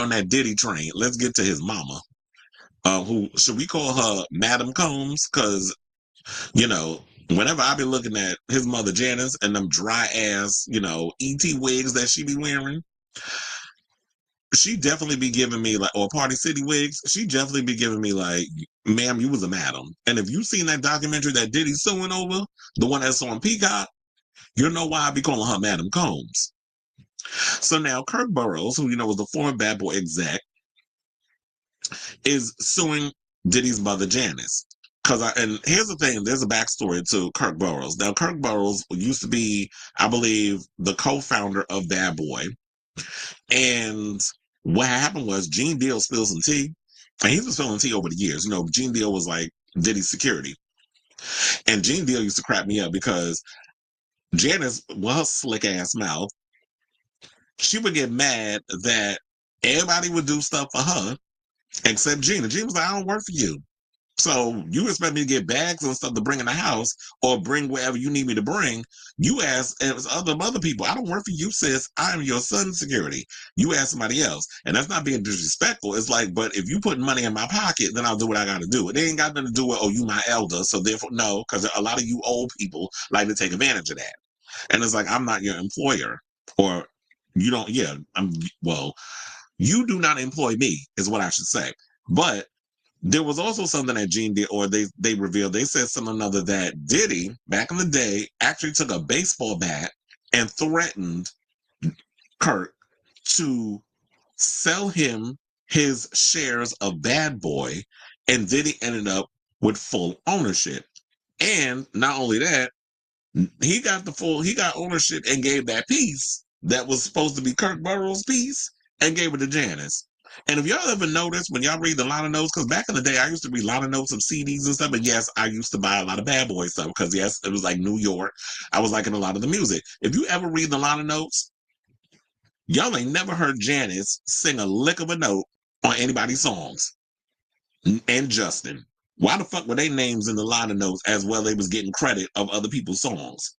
on that Diddy train, let's get to his mama. Who should we call her Madam Combs? Because, you know, whenever I be looking at his mother Janice and them dry ass, ET wigs that she be wearing, she definitely be giving me like, or Party City wigs, she definitely be giving me like, ma'am, you was a madam. And if you seen that documentary that Diddy's suing over, the one that's on Peacock, you know why I be calling her Madam Combs. So now Kirk Burrows, who was the former Bad Boy exec, is suing Diddy's mother Janice. And here's the thing, there's a backstory to Kirk Burrows. Now, Kirk Burrows used to be, I believe, the co-founder of Bad Boy. And what happened was Gene Deal spilled some tea, and he's been spilling tea over the years. Gene Deal was like Diddy's security. And Gene Deal used to crap me up because Janice, with her slick ass mouth, she would get mad that everybody would do stuff for her except Gene. And Gene was like, I don't work for you. So you expect me to get bags and stuff to bring in the house or bring wherever you need me to bring. You ask other people. I don't work for you, sis. I am your son's security. You ask somebody else. And that's not being disrespectful. It's like, but if you put money in my pocket, then I'll do what I got to do. It ain't got nothing to do with, oh, you my elder. So therefore, no, because a lot of you old people like to take advantage of that. And it's like, I'm not your employer. Or you don't, yeah, you do not employ me is what I should say. But there was also something that Gene did, or they revealed, they said something other that Diddy, back in the day, actually took a baseball bat and threatened Kirk to sell him his shares of Bad Boy, and Diddy ended up with full ownership. And not only that, he got ownership and gave that piece that was supposed to be Kirk Burrows' piece and gave it to Janice. And if y'all ever noticed when y'all read the liner notes, because back in the day I used to read liner notes of CDs and stuff, and yes, I used to buy a lot of Bad Boy stuff because yes, it was like New York. I was liking a lot of the music. If you ever read the liner notes, y'all ain't never heard Janice sing a lick of a note on anybody's songs. And Justin. Why the fuck were they names in the liner notes as well? They was getting credit of other people's songs.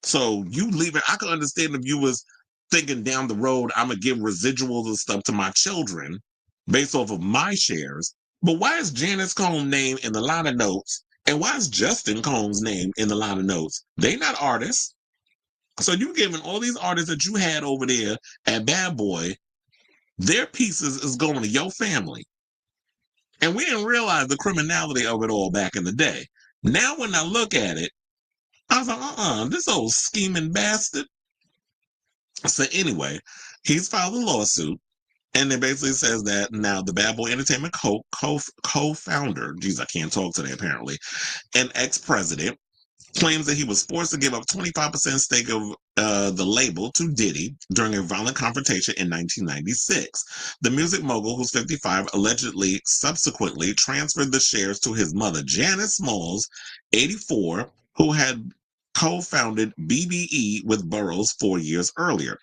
So you leaving, I could understand if you was thinking down the road, I'm gonna give residuals and stuff to my children based off of my shares. But why is Janice Combs' name in the liner notes? And why is Justin Combs' name in the liner notes? They not artists. So you giving all these artists that you had over there at Bad Boy, their pieces is going to your family. And we didn't realize the criminality of it all back in the day. Now when I look at it, I was like, this old scheming bastard. So anyway, he's filed a lawsuit, and it basically says that now the Bad Boy Entertainment co-founder, geez, I can't talk today apparently, and ex-president claims that he was forced to give up 25% stake of the label to Diddy during a violent confrontation in 1996. The music mogul, who's 55, allegedly subsequently transferred the shares to his mother, Janice Smalls, 84, who had co-founded BBE with Burrows 4 years earlier.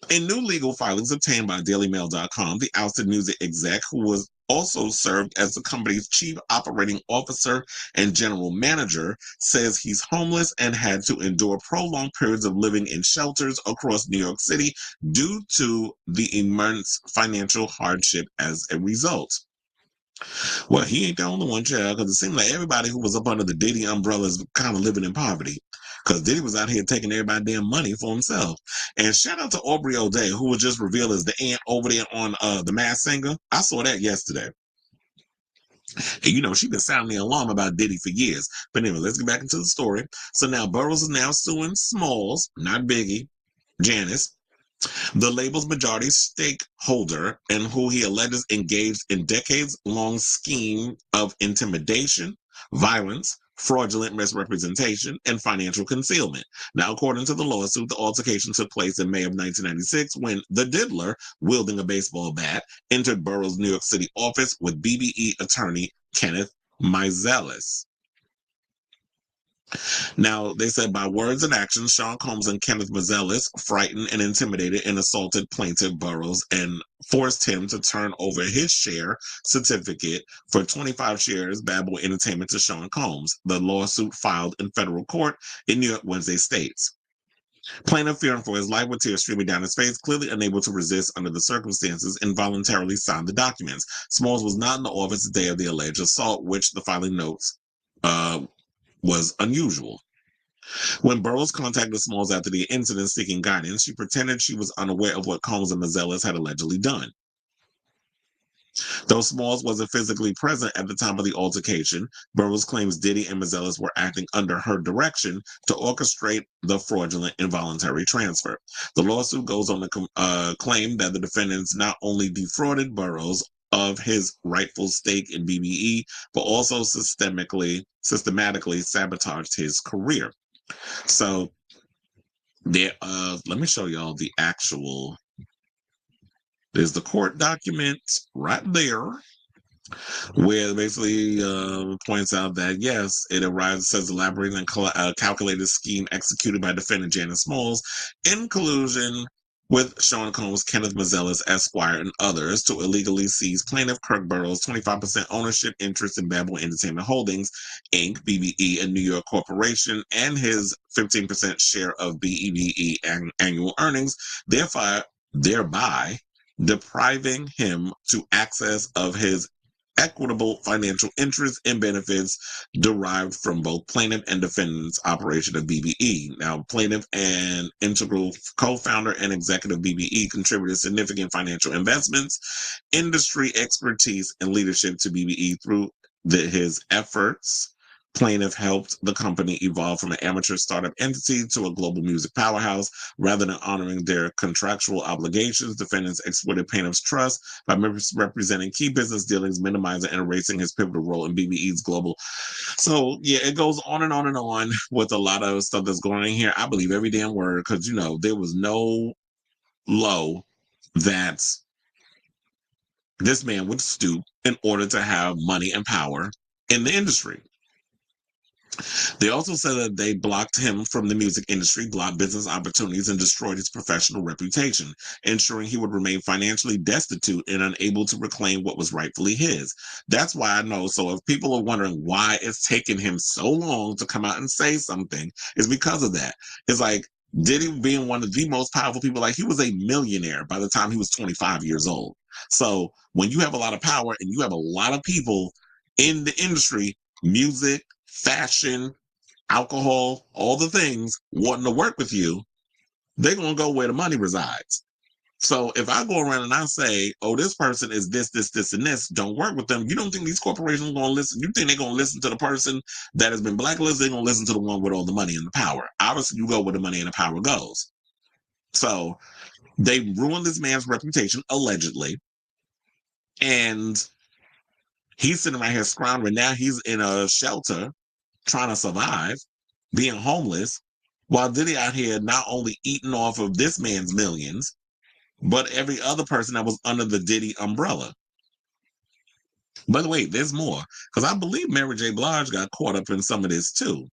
In new legal filings obtained by DailyMail.com, the ousted music exec, who was also served as the company's chief operating officer and general manager, says he's homeless and had to endure prolonged periods of living in shelters across New York City due to the immense financial hardship as a result. Well, he ain't the only one, child, because it seemed like everybody who was up under the Diddy umbrella is kind of living in poverty. Because Diddy was out here taking everybody's damn money for himself. And shout out to Aubrey O'Day, who was just revealed as the aunt over there on The Masked Singer. I saw that yesterday. And, she's been sounding the alarm about Diddy for years. But anyway, let's get back into the story. So now Burrows is now suing Smalls, not Biggie, Janice, the label's majority stakeholder, and who he alleges engaged in decades-long scheme of intimidation, violence, fraudulent misrepresentation, and financial concealment. Now, according to the lawsuit, the altercation took place in May of 1996 when the diddler, wielding a baseball bat, entered Burrows' New York City office with BBE attorney Kenneth Meiselas. Now, they said by words and actions, Sean Combs and Kenneth Meiselas frightened and intimidated and assaulted plaintiff Burrows and forced him to turn over his share certificate for 25 shares Bad Boy Entertainment to Sean Combs. The lawsuit filed in federal court in New York Wednesday states. Plaintiff, fearing for his life with tears streaming down his face, clearly unable to resist under the circumstances, involuntarily signed the documents. Smalls was not in the office the day of the alleged assault, which the filing notes was unusual. When Burroughs contacted Smalls after the incident seeking guidance, she pretended she was unaware of what Combs and Mazelis had allegedly done. Though Smalls wasn't physically present at the time of the altercation, Burroughs claims Diddy and Mazelis were acting under her direction to orchestrate the fraudulent involuntary transfer. The lawsuit goes on to claim that the defendants not only defrauded Burroughs of his rightful stake in BBE, but also systematically sabotaged his career. So there, let me show y'all the actual. There's the court document right there, where it basically points out that yes, it arrives, says elaborated and calculated scheme executed by defendant Janice Smalls in collusion with Sean Combs, Kenneth Mazelis, Esquire, and others to illegally seize plaintiff Kirk Burroughs' 25% ownership interest in Bad Boy Entertainment Holdings, Inc., BBE, a New York corporation, and his 15% share of BEBE annual earnings, thereby depriving him to access of his equitable financial interests and benefits derived from both plaintiff and defendant's operation of BBE. Now, plaintiff and integral co-founder and executive BBE contributed significant financial investments, industry expertise, and leadership to BBE through his efforts. Plaintiff helped the company evolve from an amateur startup entity to a global music powerhouse. Rather than honoring their contractual obligations, defendants exploited plaintiff's trust by representing key business dealings, minimizing and erasing his pivotal role in BBE's global. So, yeah, it goes on and on and on with a lot of stuff that's going on here. I believe every damn word because, there was no low that this man would stoop in order to have money and power in the industry. They also said that they blocked him from the music industry, blocked business opportunities, and destroyed his professional reputation, ensuring he would remain financially destitute and unable to reclaim what was rightfully his. That's why I know. So if people are wondering why it's taken him so long to come out and say something, it's because of that. It's like Diddy being one of the most powerful people, like he was a millionaire by the time he was 25 years old. So when you have a lot of power and you have a lot of people in the industry, music, fashion, alcohol, all the things wanting to work with you, they're going to go where the money resides. So if I go around and I say, oh, this person is this, and this, don't work with them, you don't think these corporations are going to listen? You think they're going to listen to the person that has been blacklisted? They're going to listen to the one with all the money and the power. Obviously, you go where the money and the power goes. So they ruined this man's reputation, allegedly. And he's sitting right here scrounging. Now he's in a shelter trying to survive, being homeless, while Diddy out here not only eating off of this man's millions, but every other person that was under the Diddy umbrella. By the way, there's more, because I believe Mary J. Blige got caught up in some of this too.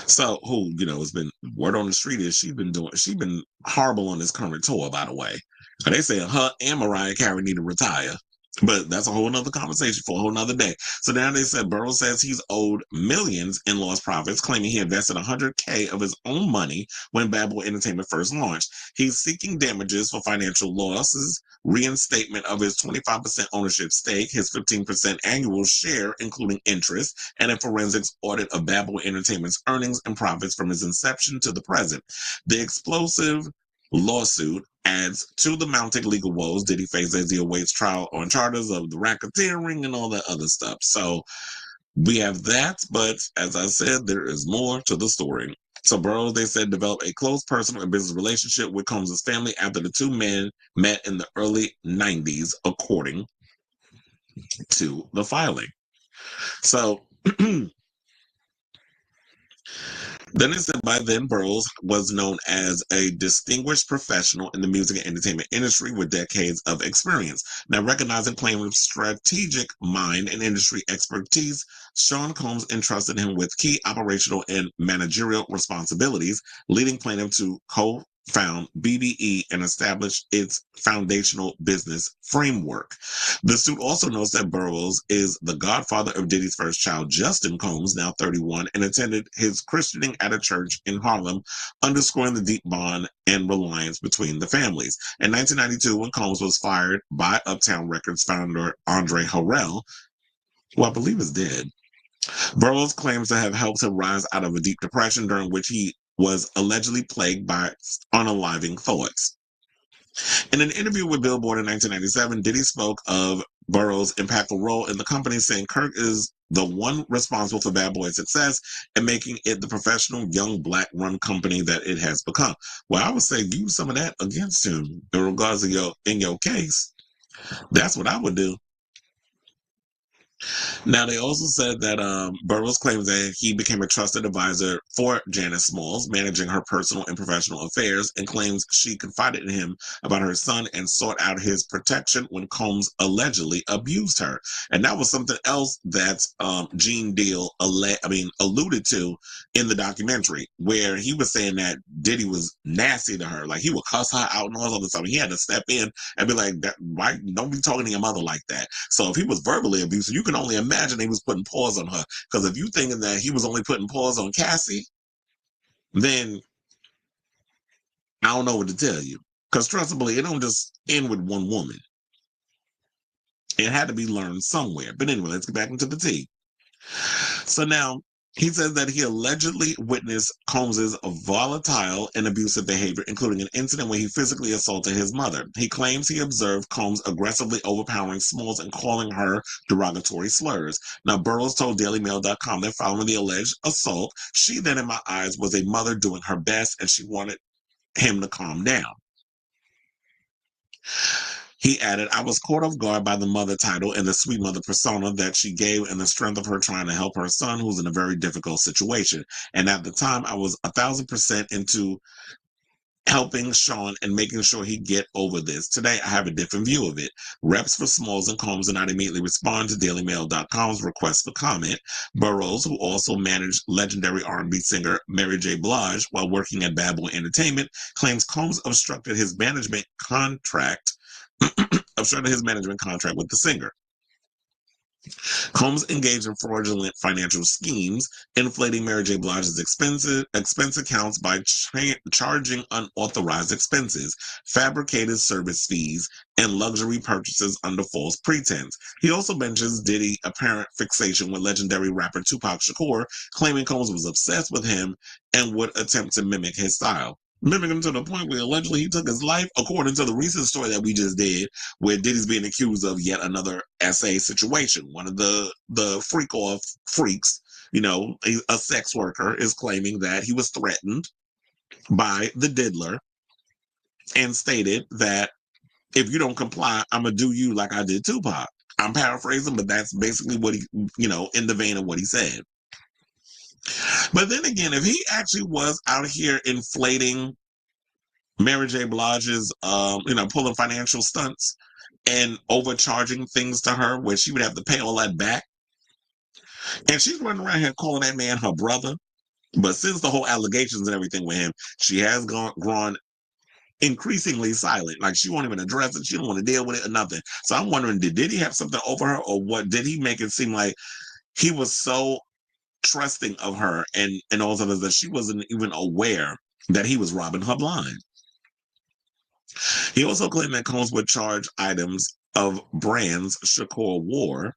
So, who, has been, word on the street is she's been horrible on this current tour, by the way. They say her and Mariah Carey need to retire. But that's a whole nother conversation for a whole nother day. So now they said Burroughs says he's owed millions in lost profits, claiming he invested $100K of his own money when Bad Boy Entertainment first launched. He's seeking damages for financial losses, reinstatement of his 25% ownership stake, his 15% annual share, including interest, and a forensics audit of Bad Boy Entertainment's earnings and profits from its inception to the present. The explosive lawsuit adds to the mounting legal woes Diddy faces as he awaits trial on charges of the racketeering and all that other stuff. So we have that, but as I said, there is more to the story. So Burroughs, they said, developed a close personal and business relationship with Combs' family after the two men met in the early 90s, according to the filing. So then it said by then Burroughs was known as a distinguished professional in the music and entertainment industry with decades of experience. Now, recognizing plaintiff's strategic mind and industry expertise, Sean Combs entrusted him with key operational and managerial responsibilities, leading plaintiff to found BBE and established its foundational business framework. The suit also notes that Burroughs is the godfather of Diddy's first child, Justin Combs, now 31, and attended his christening at a church in Harlem, underscoring the deep bond and reliance between the families. In 1992, when Combs was fired by Uptown Records founder Andre Harrell, who I believe is dead, Burroughs claims to have helped him rise out of a deep depression during which he was allegedly plagued by unaliving thoughts. In an interview with Billboard in 1997, Diddy spoke of Burroughs' impactful role in the company, saying Kirk is the one responsible for Bad Boy's success and making it the professional, young, black-run company that it has become. Well, I would say use some of that against him in regards to in your case. That's what I would do. Now, they also said that Burroughs claims that he became a trusted advisor for Janice Smalls, managing her personal and professional affairs, and claims she confided in him about her son and sought out his protection when Combs allegedly abused her. And that was something else that Gene Deal alluded to in the documentary, where he was saying that Diddy was nasty to her. Like, he would cuss her out and all this other stuff. He had to step in and be like, why don't be talking to your mother like that? So if he was verbally abusive, you can only imagine he was putting paws on her. Because if you thinking that he was only putting paws on Cassie, then I don't know what to tell you. Because trustfully, it don't just end with one woman. It had to be learned somewhere. But anyway, let's get back into the tea. So now, he says that he allegedly witnessed Combs's volatile and abusive behavior, including an incident where he physically assaulted his mother. He claims he observed Combs aggressively overpowering Smalls and calling her derogatory slurs. Now, Burroughs told DailyMail.com that following the alleged assault, she then, in my eyes, was a mother doing her best, and she wanted him to calm down. He added, I was caught off guard by the mother title and the sweet mother persona that she gave and the strength of her trying to help her son, who's in a very difficult situation. And at the time, I was 1,000% into helping Sean and making sure he get over this. Today, I have a different view of it. Reps for Smalls and Combs did not immediately respond to DailyMail.com's request for comment. Burroughs, who also managed legendary R&B singer Mary J. Blige while working at Bad Boy Entertainment, claims Combs obstructed his management contract with the singer. Combs engaged in fraudulent financial schemes, inflating Mary J. Blige's expense accounts by charging unauthorized expenses, fabricated service fees, and luxury purchases under false pretense. He also mentions Diddy's apparent fixation with legendary rapper Tupac Shakur, claiming Combs was obsessed with him and would attempt to mimic his style. Mimicking him to the point where allegedly he took his life, according to the recent story that we just did, where Diddy's being accused of yet another SA situation. One of the freak-off freaks, a sex worker, is claiming that he was threatened by the diddler and stated that if you don't comply, I'm going to do you like I did Tupac. I'm paraphrasing, but that's basically what he, in the vein of what he said. But then again, if he actually was out here inflating Mary J. Blige's, pulling financial stunts and overcharging things to her where she would have to pay all that back, and she's running around here calling that man her brother. But since the whole allegations and everything with him, she has grown increasingly silent. Like, she won't even address it. She don't want to deal with it or nothing. So I'm wondering, did he have something over her, or what? Did he make it seem like he was so trusting of her and all of this that she wasn't even aware that he was robbing her blind? He also claimed that Combs would charge items of brands Shakur wore,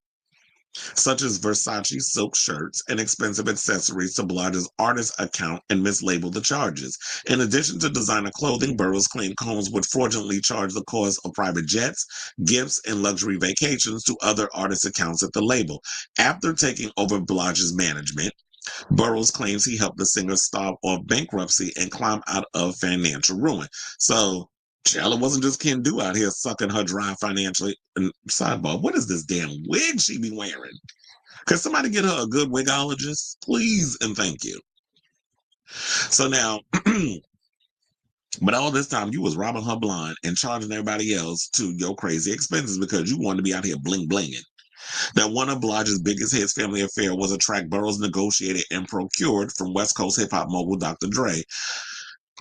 such as Versace silk shirts and expensive accessories, to Blige's artist account and mislabel the charges. In addition to designer clothing, Burroughs claimed Combs would fraudulently charge the cost of private jets, gifts, and luxury vacations to other artist accounts at the label. After taking over Blige's management, Burroughs claims he helped the singer stave off bankruptcy and climb out of financial ruin. So, Chella wasn't just Ken Do out here sucking her dry financially. And sidebar, what is this damn wig she be wearing? Could somebody get her a good wigologist? Please and thank you. So now, but all this time you was robbing her blind and charging everybody else to your crazy expenses because you wanted to be out here bling blinging. Now, one of Blige's biggest hits, Family Affair, was a track Burroughs negotiated and procured from West Coast hip-hop mogul Dr. Dre.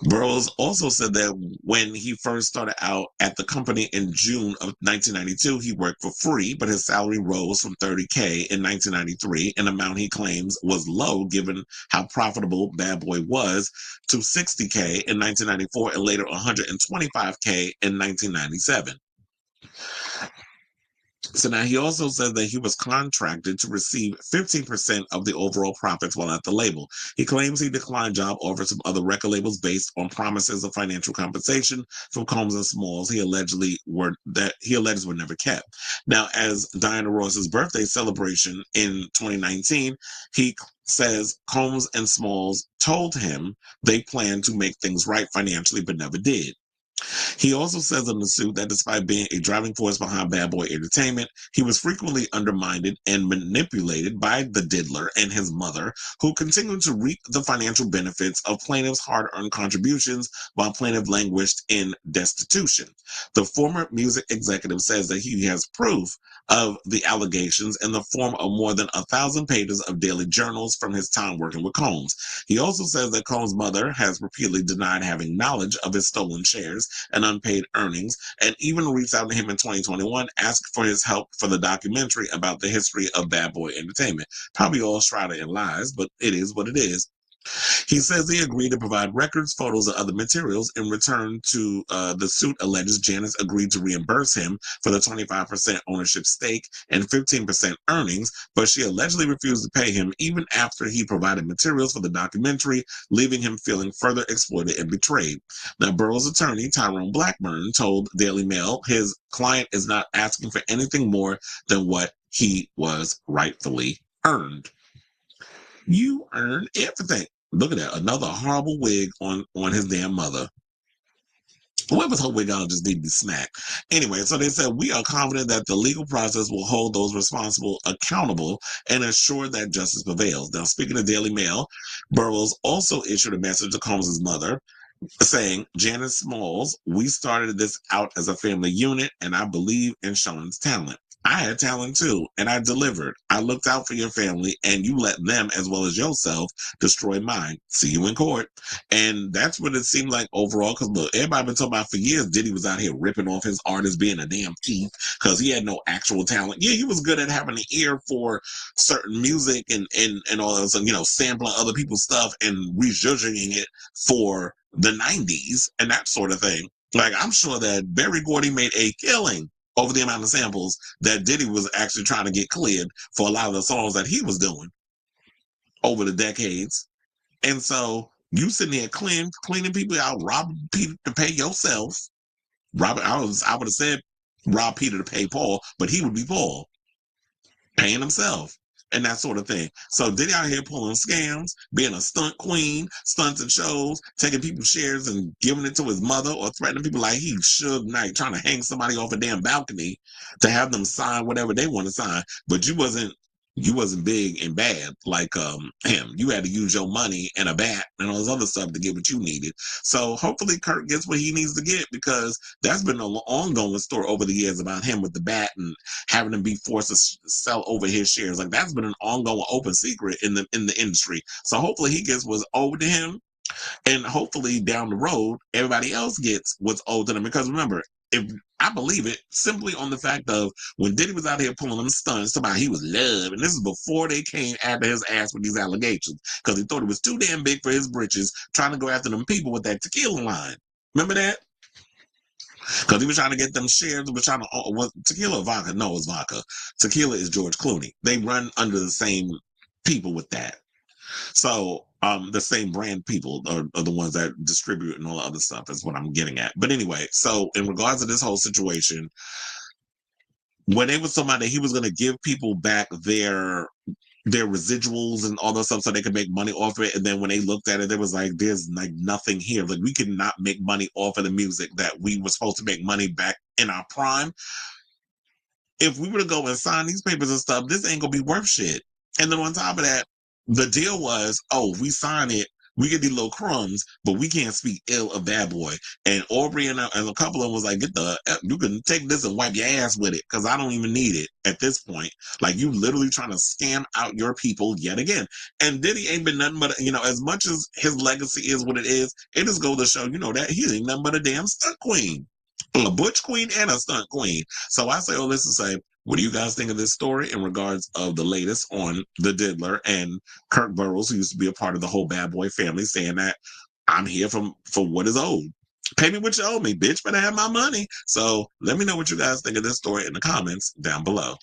Burroughs also said that when he first started out at the company in June of 1992, he worked for free, but his salary rose from $30K in 1993, an amount he claims was low given how profitable Bad Boy was, to $60K in 1994 and later $125K in 1997. So now he also said that he was contracted to receive 15% of the overall profits while at the label. He claims he declined job offers from other record labels based on promises of financial compensation from Combs and Smalls he alleges were never kept. Now, as Diana Ross's birthday celebration in 2019, he says Combs and Smalls told him they planned to make things right financially but never did. He also says in the suit that despite being a driving force behind Bad Boy Entertainment, he was frequently undermined and manipulated by the diddler and his mother, who continued to reap the financial benefits of plaintiff's hard-earned contributions while plaintiff languished in destitution. The former music executive says that he has proof of the allegations in the form of more than 1,000 pages of daily journals from his time working with Combs. He also says that Combs' mother has repeatedly denied having knowledge of his stolen shares and unpaid earnings, and even reached out to him in 2021, asking for his help for the documentary about the history of Bad Boy Entertainment. Probably all shrouded in lies, but it is what it is. He says he agreed to provide records, photos, and other materials in return to the suit alleges Janice agreed to reimburse him for the 25% ownership stake and 15% earnings, but she allegedly refused to pay him even after he provided materials for the documentary, leaving him feeling further exploited and betrayed. Now, Burroughs' attorney, Tyrone Blackburn, told Daily Mail his client is not asking for anything more than what he was rightfully earned. You earn everything. Look at that. Another horrible wig on his damn mother. Whoever's her wig on just need to be smacked. Anyway, so they said, we are confident that the legal process will hold those responsible accountable and ensure that justice prevails. Now, speaking of Daily Mail, Burroughs also issued a message to Combs' mother saying, Janice Smalls, we started this out as a family unit, and I believe in Sean's talent. I had talent too, and I delivered. I looked out for your family, and you let them, as well as yourself, destroy mine. See you in court. And that's what it seemed like overall, because look, everybody been talking about for years, Diddy was out here ripping off his artists being a damn thief because he had no actual talent. Yeah, he was good at having an ear for certain music and all that, sampling other people's stuff and rejudging it for the 90s and that sort of thing. Like, I'm sure that Berry Gordy made a killing over the amount of samples that Diddy was actually trying to get cleared for a lot of the songs that he was doing over the decades. And so you sitting there cleaning people out, robbing Peter to pay yourself. I would have said rob Peter to pay Paul, but he would be Paul paying himself and that sort of thing. So Diddy out here pulling scams, being a stunt queen, stunts and shows, taking people's shares and giving it to his mother or threatening people like he Suge Knight, trying to hang somebody off a damn balcony to have them sign whatever they want to sign. But you wasn't big and bad like him. You had to use your money and a bat and all this other stuff to get what you needed. So hopefully Kurt gets what he needs to get, because that's been an ongoing story over the years about him with the bat and having to be forced to sell over his shares. Like, that's been an ongoing open secret in the industry. So hopefully he gets what's owed to him, and hopefully down the road everybody else gets what's owed to them. Because remember, if I believe it simply on the fact of when Diddy was out here pulling them stunts about he was loved, and this is before they came after his ass with these allegations, because he thought it was too damn big for his britches, trying to go after them people with that tequila line. Remember that? Because he was trying to get them shares. He was trying to, was tequila or vodka? No, it's vodka. Tequila is George Clooney. They run under the same people with that. So the same brand people are the ones that distribute and all the other stuff is what I'm getting at. But anyway, so in regards to this whole situation, when they was talking about that he was going to give people back their residuals and all that stuff so they could make money off it, and then when they looked at it, there was like, there's like nothing here. Like, we could not make money off of the music that we were supposed to make money back in our prime. If we were to go and sign these papers and stuff, this ain't gonna be worth shit. And then on top of that, the deal was, oh, we sign it, We get these little crumbs, but we can't speak ill of Bad Boy. And Aubrey and a couple of them was like, you can take this and wipe your ass with it because I don't even need it at this point. Like, you literally trying to scam out your people yet again. And Diddy ain't been nothing but, as much as his legacy is what it just goes to show, that he ain't nothing but a damn stunt queen. A butch queen and a stunt queen. So I say all this to say, what do you guys think of this story in regards of the latest on the Diddler and Kirk Burrows, who used to be a part of the whole Bad Boy family, saying that I'm here for what is owed. Pay me what you owe me, bitch, but I have my money. So let me know what you guys think of this story in the comments down below.